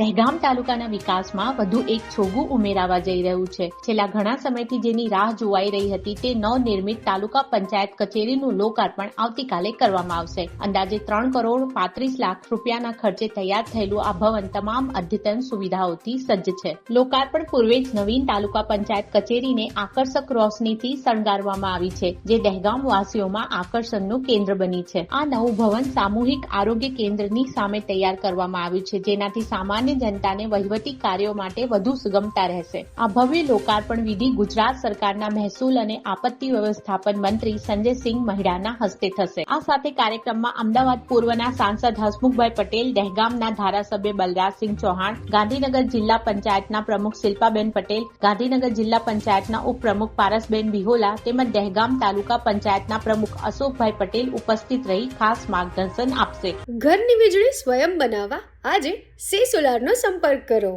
દહેગામ તાલુકાના વિકાસમાં વધુ એક છોગું ઉમેરાવા જઈ રહ્યું છે. છેલ્લા ઘણા સમયથી જેની રાહ જોવાઈ રહી હતી તે નવનિર્મિત તાલુકા પંચાયત કચેરીનું લોકાર્પણ આવતીકાલે કરવામાં આવશે. અંદાજે 3 કરોડ 35 લાખ રૂપિયાના ખર્ચે તૈયાર થયેલું આ ભવન તમામ અદ્યતન સુવિધાઓથી સજ્જ છે. લોકાર્પણ પૂર્વે જ નવીન તાલુકા પંચાયત કચેરીને આકર્ષક રોશનીથી શણગારવામાં આવી છે, જે દહેગામ વાસીઓમાં આકર્ષણનું કેન્દ્ર બની છે. આ નવું ભવન સામૂહિક આરોગ્ય કેન્દ્રની સામે તૈયાર કરવામાં આવ્યું છે, જેનાથી સામાન્ય જનતાને વહીવટી કાર્યો માટે વધુ સુગમતા રહેશે. આ ભવ્ય લોકાર્પણ વિધિ ગુજરાત સરકારના મહેસૂલ અને આપત્તિ વ્યવસ્થાપન મંત્રી સંજયસિંહ મહિડાના હસ્તે થશે. આ સાથે કાર્યક્રમમાં અમદાવાદ પૂર્વના સાંસદ હસમુખભાઈ પટેલ, દહેગામના ધારાસભ્ય બલરાજસિંહ ચૌહાણ, ગાંધીનગર જિલ્લા પંચાયતના પ્રમુખ શિલ્પાબેન પટેલ, ગાંધીનગર જિલ્લા પંચાયતના ઉપપ્રમુખ પારસબેન વિહોલા તેમજ દહેગામ તાલુકા પંચાયતના પ્રમુખ અશોકભાઈ પટેલ ઉપસ્થિત રહી ખાસ માર્ગદર્શન આપશે. ઘરની વીજળી સ્વયં બનાવવા આજે સે સોલારનો સંપર્ક કરો.